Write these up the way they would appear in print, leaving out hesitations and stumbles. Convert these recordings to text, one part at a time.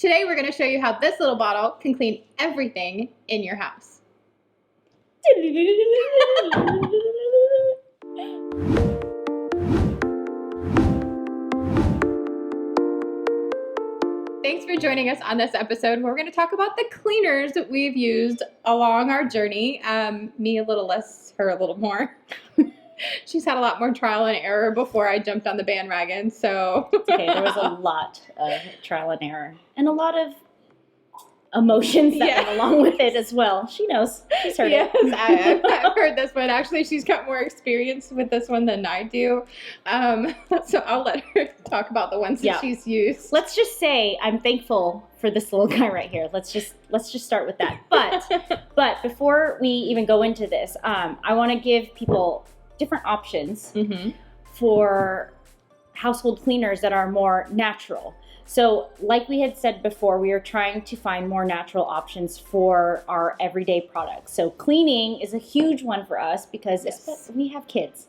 Today we're going to show you how this little bottle can clean everything in your house. Thanks for joining us on this episode where we're going to talk about the cleaners that we've used along our journey. Me a little less, her a little more. She's had a lot more trial and error before I jumped on the bandwagon, so. Okay, there was a lot of trial and error and a lot of emotions that went along with it as well. She knows. She's heard it. Yes, I've heard this one. Actually, she's got more experience with this one than I do. So I'll let her talk about the ones that she's used. Let's just say I'm thankful for this little guy right here. Let's just start with that. But before we even go into this, I want to give people different options for household cleaners that are more natural. So like we had said before, we are trying to find more natural options for our everyday products. So cleaning is a huge one for us because we have kids.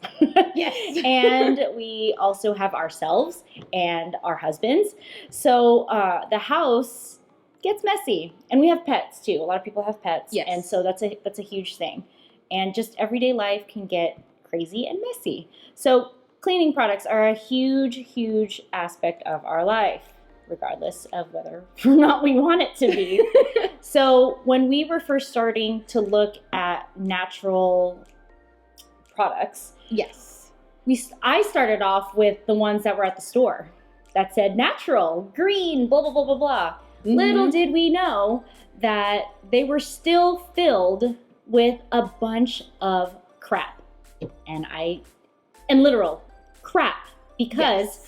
Yes. And we also have ourselves and our husbands. So the house gets messy. And we have pets too. A lot of people have pets. Yes. And so that's a huge thing. And just everyday life can get crazy and messy. So cleaning products are a huge, huge aspect of our life, regardless of whether or not we want it to be. So when we were first starting to look at natural products, I started off with the ones that were at the store that said natural, green, blah, blah, blah, blah, blah. Little did we know that they were still filled with a bunch of crap. And literal crap, because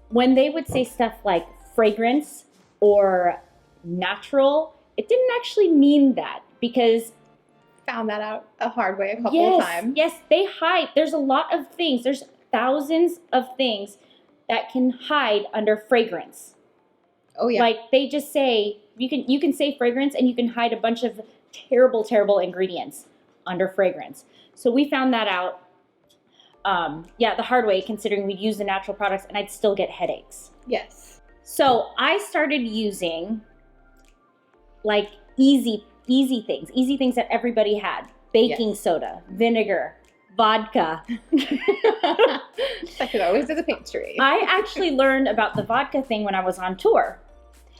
when they would say stuff like fragrance or natural, it didn't actually mean that, because found that out a hard way a couple of times. Yes, they hide. There's a lot of things. There's thousands of things that can hide under fragrance. Oh yeah. Like they just say you can say fragrance and you can hide a bunch of terrible, terrible ingredients under fragrance. So we found that out the hard way, considering we'd use the natural products and I'd still get headaches. Yes. So I started using like easy things that everybody had. Baking soda, vinegar, vodka. I could always do the pantry. I actually learned about the vodka thing when I was on tour.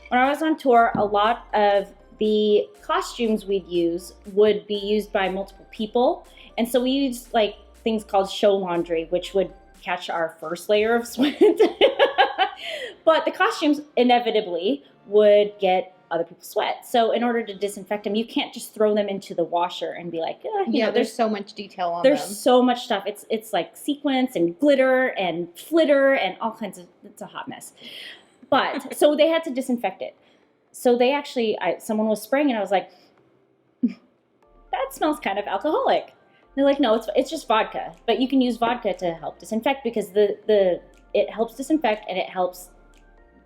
When I was on tour, a lot of the costumes we'd use would be used by multiple people. And so we used like things called show laundry, which would catch our first layer of sweat. But the costumes inevitably would get other people's sweat. So in order to disinfect them, you can't just throw them into the washer and be like, you know, there's so much detail on them. There's so much stuff. It's like sequins and glitter and flitter and all kinds of, it's a hot mess. But so they had to disinfect it. So they actually, someone was spraying and I was like, that smells kind of alcoholic. They're like, no, it's just vodka, but you can use vodka to help disinfect because it helps disinfect and it helps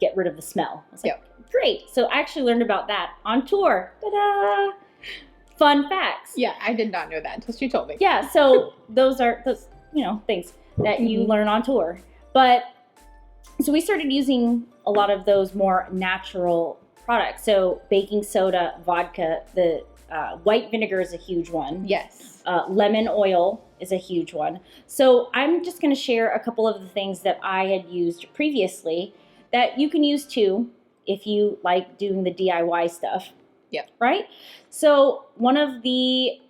get rid of the smell. I was like, great. So I actually learned about that on tour. Ta-da! Fun facts. Yeah, I did not know that until she told me. Yeah, so those things that you learn on tour. But so we started using a lot of those more natural products. So baking soda, vodka, the white vinegar is a huge one. Yes. Lemon oil is a huge one. So I'm just going to share a couple of the things that I had used previously that you can use too if you like doing the DIY stuff. Yeah. Right? So one of the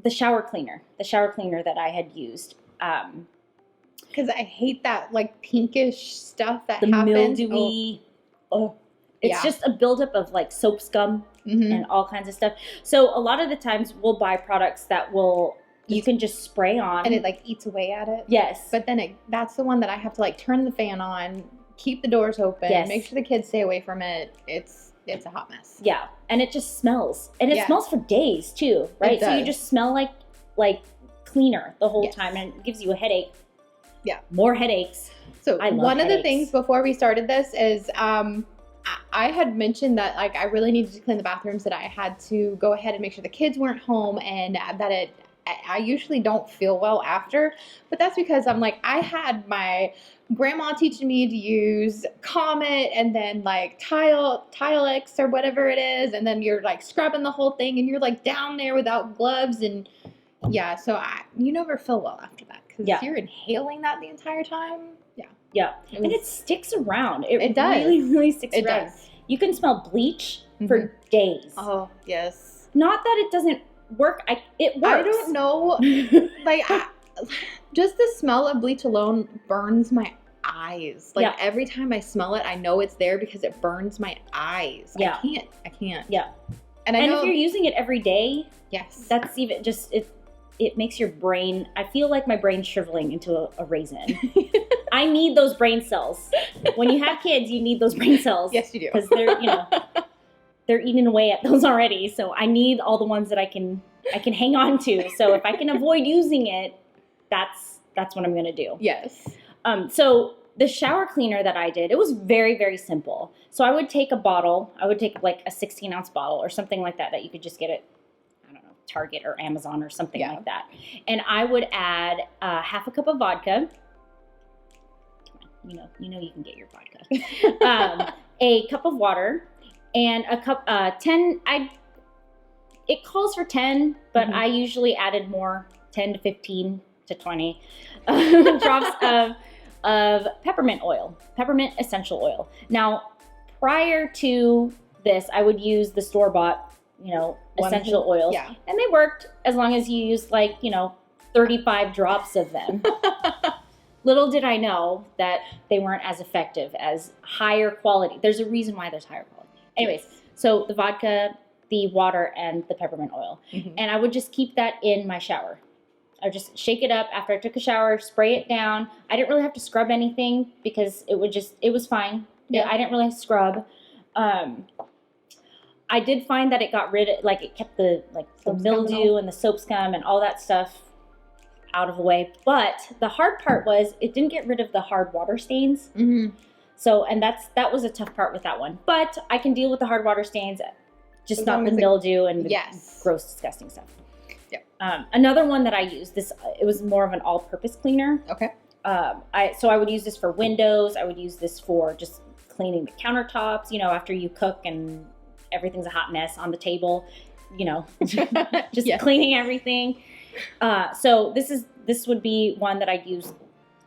shower cleaner that I had used. Because I hate that like pinkish stuff that the happens. Mildewy. It's just a buildup of like soap scum and all kinds of stuff. So a lot of the times we'll buy products that you can just spray on. And it like eats away at it. Yes. But then that's the one that I have to like turn the fan on, keep the doors open, make sure the kids stay away from it. It's a hot mess. Yeah. And it just smells. And it smells for days too, right? So you just smell like cleaner the whole time and it gives you a headache. Yeah. More headaches. So one of the things before we started this is I had mentioned that like I really needed to clean the bathrooms, that I had to go ahead and make sure the kids weren't home, and that I usually don't feel well after, but that's because I'm like, I had my grandma teaching me to use Comet and then like Tilex or whatever it is, and then you're like scrubbing the whole thing and you're like down there without gloves, and yeah, so you never feel well after that because you're inhaling that the entire time. Yeah, and it sticks around. It does. Really, really sticks It around. does. You can smell bleach for days. Oh, yes. Not that it doesn't work. It works. I don't know. Like, just the smell of bleach alone burns my eyes. Like, every time I smell it, I know it's there because it burns my eyes. Yeah. I can't. Yeah. And I know, if you're using it every day, yes, that's even just, it makes your brain, I feel like my brain's shriveling into a raisin. I need those brain cells. When you have kids, you need those brain cells. Yes, you do. Because they're eating away at those already. So I need all the ones that I can hang on to. So if I can avoid using it, that's what I'm going to do. Yes. So the shower cleaner that I did, it was very, very simple. So I would take a bottle. I would take like a 16-ounce bottle or something like that you could just get at, I don't know, Target or Amazon or something like that. And I would add half a cup of vodka. You know you can get your vodka. A cup of water and a cup 10. It calls for 10, but I usually added more, 10 to 15 to 20 drops of peppermint oil, peppermint essential oil. Now, prior to this, I would use the store-bought, essential oils, and they worked as long as you used 35 drops of them. Little did I know that they weren't as effective as higher quality. There's a reason why there's higher quality. Anyways, so the vodka, the water, and the peppermint oil. And I would just keep that in my shower. I would just shake it up after I took a shower, spray it down. I didn't really have to scrub anything because it was fine. I didn't really scrub. I did find that it got rid of, it kept the mildew and the soap scum and all that stuff out of the way. But the hard part was it didn't get rid of the hard water stains. So, and that was a tough part with that one. But I can deal with the hard water stains, just not the mildew and the gross, disgusting stuff. Another one that I used, it was more of an all-purpose cleaner. Okay. So I would use this for windows. I would use this for just cleaning the countertops, after you cook and everything's a hot mess on the table, just cleaning everything. So this would be one that I'd use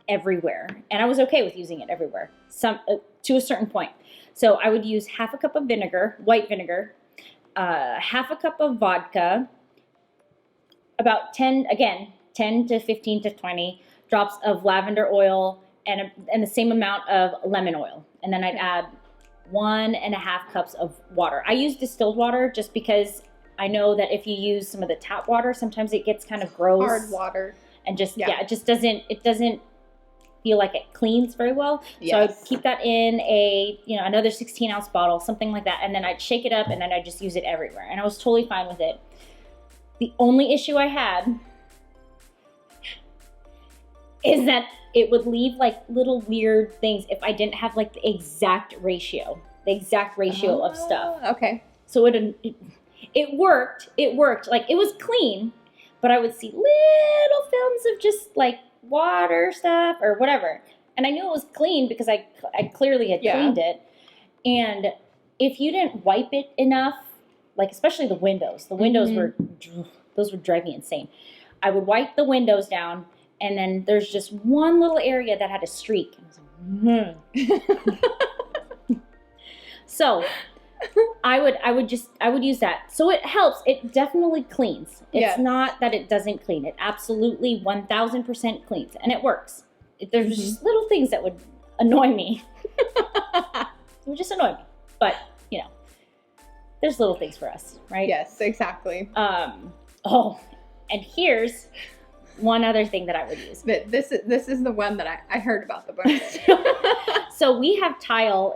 everywhere, and I was okay with using it everywhere, to a certain point. So I would use half a cup of vinegar, white vinegar, half a cup of vodka, about 10 to 15 to 20 drops of lavender oil, and the same amount of lemon oil, and then I'd add 1.5 cups of water. I use distilled water just because I know that if you use some of the tap water, sometimes it gets kind of gross. Hard water. And it just doesn't feel like it cleans very well. Yes. So I'd keep that in another 16-ounce bottle, something like that. And then I'd shake it up and then I'd just use it everywhere. And I was totally fine with it. The only issue I had is that it would leave little weird things if I didn't have the exact ratio of stuff. Okay. So it worked. It was clean, but I would see little films of just water stuff or whatever. And I knew it was clean because I clearly had cleaned it. And if you didn't wipe it enough, especially the windows those would drive me insane. I would wipe the windows down, and then there's just one little area that had a streak. I was like, So I would use that. So it helps. It definitely cleans. It's not that it doesn't clean. It absolutely 1000% cleans, and it works. There's just little things that would annoy me. It would just annoy me. But, there's little things for us, right? Yes, exactly. And here's one other thing that I would use. But this is the one that I heard about the most. So we have tile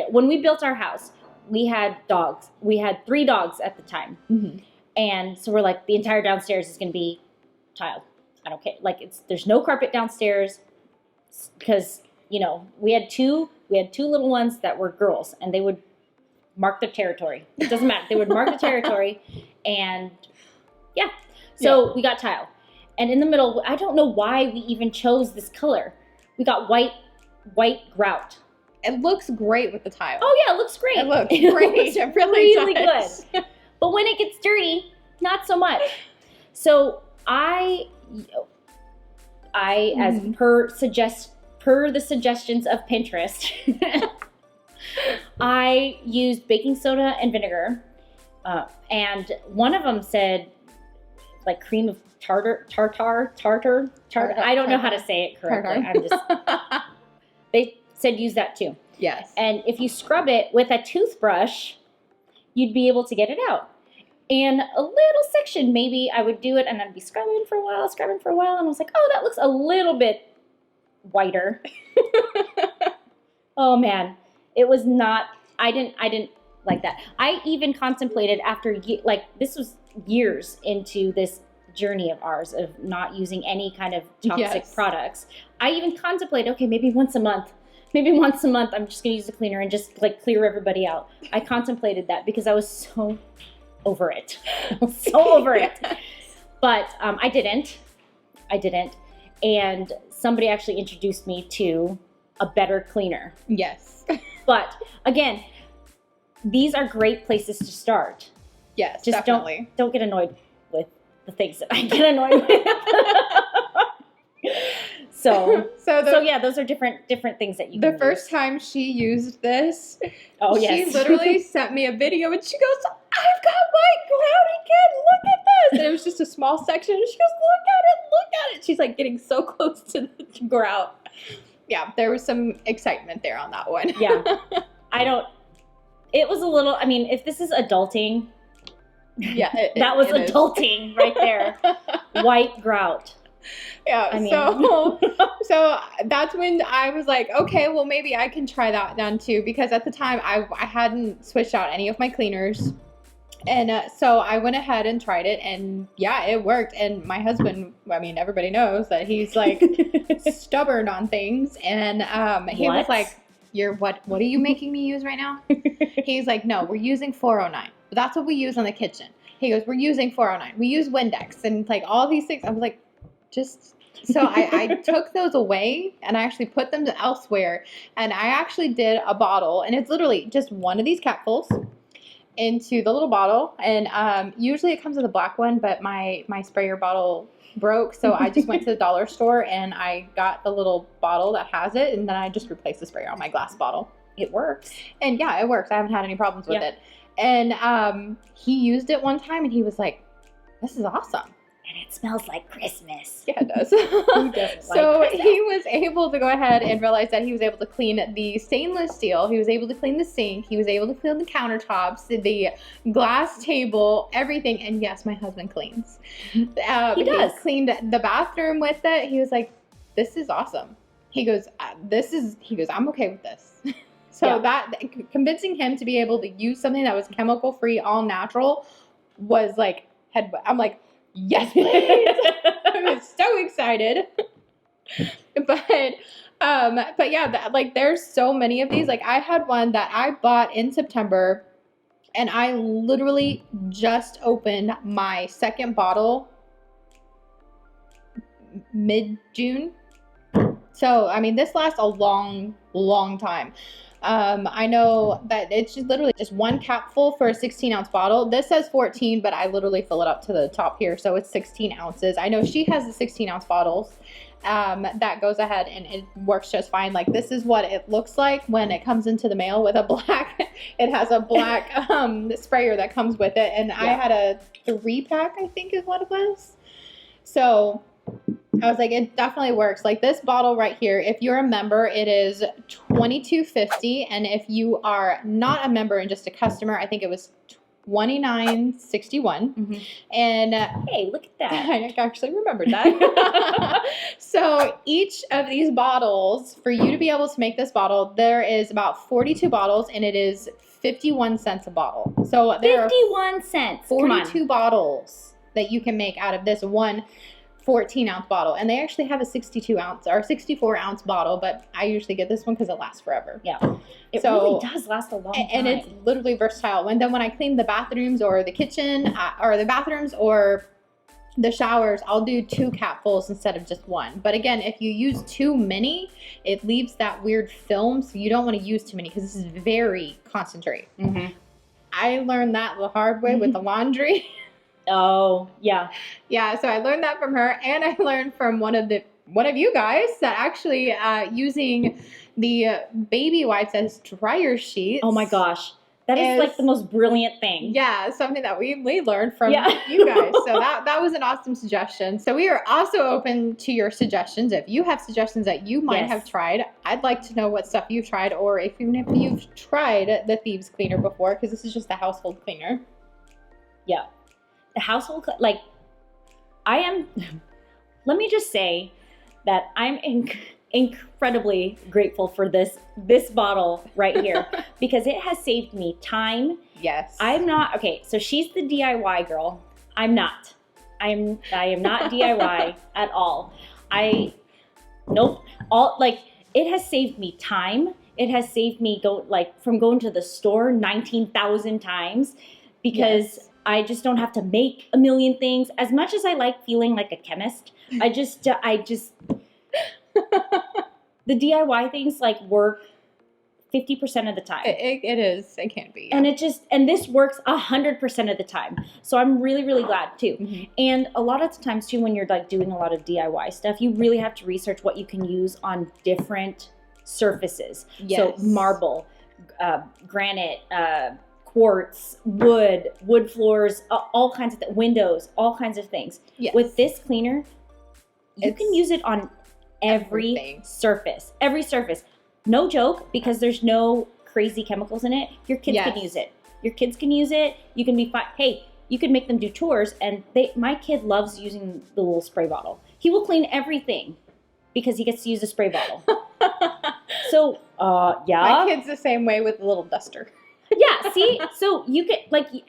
when we built our house, we had dogs. We had 3 dogs at the time. And so we're the entire downstairs is going to be tiled. I don't care. There's no carpet downstairs because, we had two little ones that were girls, and they would mark their territory. It doesn't matter. They would mark the territory, and we got tile. And in the middle, I don't know why we even chose this color. We got white white grout. It looks great with the tile. Oh yeah, it looks great. It looks great. It really does. Good. But when it gets dirty, not so much. So I as per the suggestions of Pinterest, I used baking soda and vinegar, and one of them said like cream of tartar. I don't know how to say it correctly. They said use that too. Yes. And if you scrub it with a toothbrush, you'd be able to get it out. And a little section, maybe I would do it and I'd be scrubbing for a while, and I was like, oh, that looks a little bit whiter. Oh man, it was not, I didn't like that. I even contemplated after, this was years into this journey of ours of not using any kind of toxic products. I even contemplated, okay, maybe once a month, I'm just gonna use the cleaner and just like clear everybody out. I contemplated that because I was so over it. But I didn't. And somebody actually introduced me to a better cleaner. Yes. But again, these are great places to start. Yes, just definitely. Don't get annoyed with the things that I get annoyed with. So yeah, those are different things that you can The first time she used this, yes. She literally sent me a video and she goes, I've got white cloudy kid, look at this. And it was just a small section and she goes, look at it. She's like getting so close to the grout. Yeah, there was some excitement there on that one. Yeah. It was a little, I mean, if this is adulting, yeah, that was adulting right there. White grout. Yeah, I mean. so that's when I was like, okay, well, maybe I can try that down too, because at the time I hadn't switched out any of my cleaners. And so I went ahead and tried it, and yeah, it worked. And my husband, I mean, everybody knows that he's like stubborn on things. And he was like, what are you making me use right now? He's like, no, we're using 409. That's what we use in the kitchen. He goes, we're using 409. We use Windex and like all these things. I was like, so I took those away and I actually put them elsewhere. And I actually did a bottle, and it's literally just one of these capfuls into the little bottle. And usually it comes with a black one, but my sprayer bottle broke. So I just went to the dollar store and I got the little bottle that has it. And then I just replaced the sprayer on my glass bottle. It works. And yeah, it works. I haven't had any problems with it. And he used it one time and he was like, this is awesome. And it smells like Christmas. Yeah, it does. He was able to go ahead and realize that he was able to clean the stainless steel. He was able to clean the sink. He was able to clean the countertops, the glass table, everything. And yes, my husband cleans. He does. He cleaned the bathroom with it. He was like, this is awesome. He goes, I'm okay with this. So that convincing him to be able to use something that was chemical free, all natural, was like, I'm like, yes, please. I was so excited. But yeah, there's so many of these. Like I had one that I bought in September, and I literally just opened my second bottle mid-June. So, I mean, this lasts a long, long time. I know that it's just literally just one capful for a 16-ounce bottle. This says 14, but I literally fill it up to the top here, so it's 16 ounces. I know she has the 16-ounce bottles. That goes ahead and it works just fine. Like this is what it looks like when it comes into the mail with a black. It has a black sprayer that comes with it, and I had a 3-pack, I think is what it was. So I was like, it definitely works. Like this bottle right here, if you're a member, it is $22.50, and if you are not a member and just a customer, I think it was $29.61. Mm-hmm. And hey, look at that! I actually remembered that. So each of these bottles, for you to be able to make this bottle, there is about 42 bottles, and it is 51 cents a bottle. So there 51 cents. 42 bottles that you can make out of this one 14-ounce bottle, and they actually have a 62-ounce or 64-ounce bottle, but I usually get this one because it lasts forever. Yeah, it really does last a long time, and it's literally versatile. And then when I clean the bathrooms or the kitchen, or the bathrooms or the showers, I'll do 2 capfuls instead of just 1. But again, if you use too many, it leaves that weird film, so you don't want to use too many because this is very concentrated. Mm-hmm. I learned that the hard way with the laundry. Oh, yeah. Yeah, so I learned that from her, and I learned from one of you guys that actually using the baby wipes as dryer sheets. Oh my gosh. That is like the most brilliant thing. Yeah, something that we learned from Yeah. you guys. So that was an awesome suggestion. So we are also open to your suggestions. If you have suggestions that you might have tried, I'd like to know what stuff you've tried, or even if you've tried the Thieves Cleaner before, because this is just a household cleaner. Yeah. The household, like, I am, let me just say that I'm incredibly grateful for this bottle right here because it has saved me time. Yes. I'm not, okay, so she's the DIY girl. I'm not. I am not DIY at all. Nope. It has saved me time. It has saved me from going to the store 19,000 times because I just don't have to make a million things. As much as I like feeling like a chemist, I just the DIY things work 50% of the time. It is. It can be. Yeah. And this works 100% of the time. So I'm really, really glad too. Mm-hmm. And a lot of the times too, when you're doing a lot of DIY stuff, you really have to research what you can use on different surfaces. Yes. So marble, granite, quartz, wood floors, all kinds of windows, all kinds of things. Yes. With this cleaner, you can use it on every surface. Every surface. No joke, because there's no crazy chemicals in it. Your kids can use it. Your kids can use it. You can be fine. Hey, you can make them do tours, and my kid loves using the little spray bottle. He will clean everything because he gets to use a spray bottle. So, yeah. My kid's the same way with the little duster. Yeah, see? So you can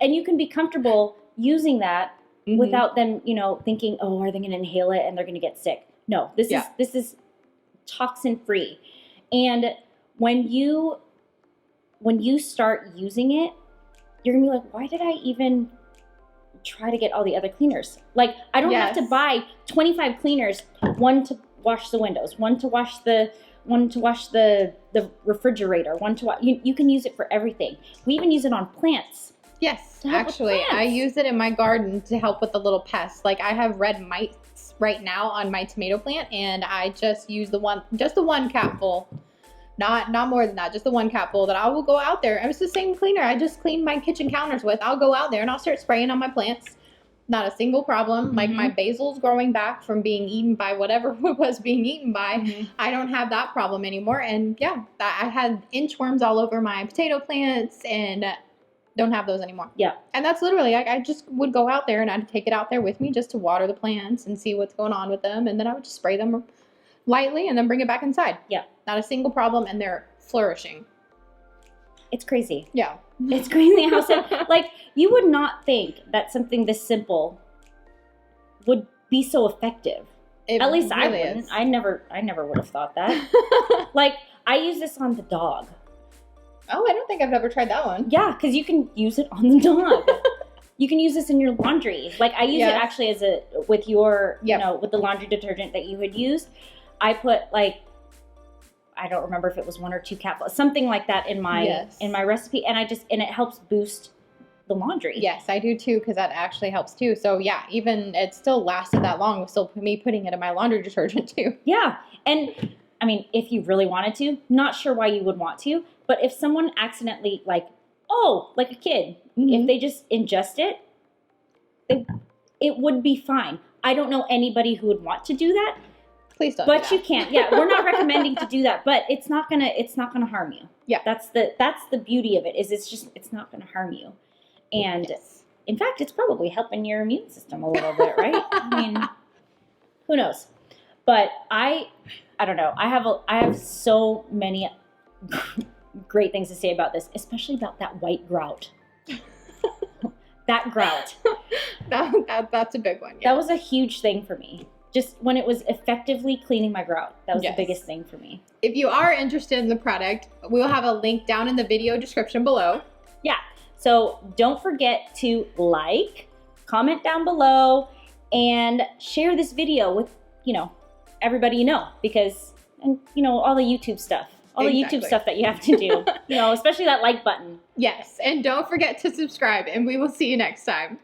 and you can be comfortable using that without them, thinking, oh, are they going to inhale it and they're going to get sick? No, this is toxin free. And when you start using it, you're going to be like, why did I even try to get all the other cleaners? I don't have to buy 25 cleaners, one to wash the windows, one to wash the refrigerator, one to wash. You can use it for everything. We even use it on plants. Yes, actually, I use it in my garden to help with the little pests. I have red mites right now on my tomato plant, and I just use the one capful, not more than that, just the one capful that I will go out there. And it's the same cleaner I just cleaned my kitchen counters with. I'll go out there and I'll start spraying on my plants. Not a single problem. My basil's growing back from being eaten by whatever it was being eaten by. I don't have that problem anymore. And I had inchworms all over my potato plants and don't have those anymore. Yeah. And that's literally, I just would go out there and I'd take it out there with me just to water the plants and see what's going on with them. And then I would just spray them lightly and then bring it back inside. Yeah. Not a single problem, and they're flourishing. It's crazy. Yeah. It's crazy how simple. You would not think that something this simple would be so effective. At least really I wouldn't. Is. I never would have thought that. I use this on the dog. Oh, I don't think I've ever tried that one. Yeah, because you can use it on the dog. You can use this in your laundry. I use it actually with your, with the laundry detergent that you had used. I put I don't remember if it was 1 or 2 capsules, something like that in my recipe, and it helps boost the laundry. Yes, I do too, because that actually helps too. So yeah, even it still lasted that long with still me putting it in my laundry detergent too. Yeah, and I mean, if you really wanted to, not sure why you would want to, but if someone accidentally like a kid, if they just ingest it, it would be fine. I don't know anybody who would want to do that. Please don't. But you can't. Yeah, we're not recommending to do that. But it's not gonna harm you. Yeah, that's the beauty of it. It's not gonna harm you, and in fact, it's probably helping your immune system a little bit, right? I mean, who knows? But I don't know. I have so many great things to say about this, especially about that white grout. That grout. That's a big one. Yeah. That was a huge thing for me. Just when it was effectively cleaning my grout. That was the biggest thing for me. If you are interested in the product, we'll have a link down in the video description below. Yeah. So don't forget to comment down below, and share this video with, everybody because, and all the YouTube stuff. All the Exactly. YouTube stuff that you have to do, especially that like button. Yes, and don't forget to subscribe, and we will see you next time.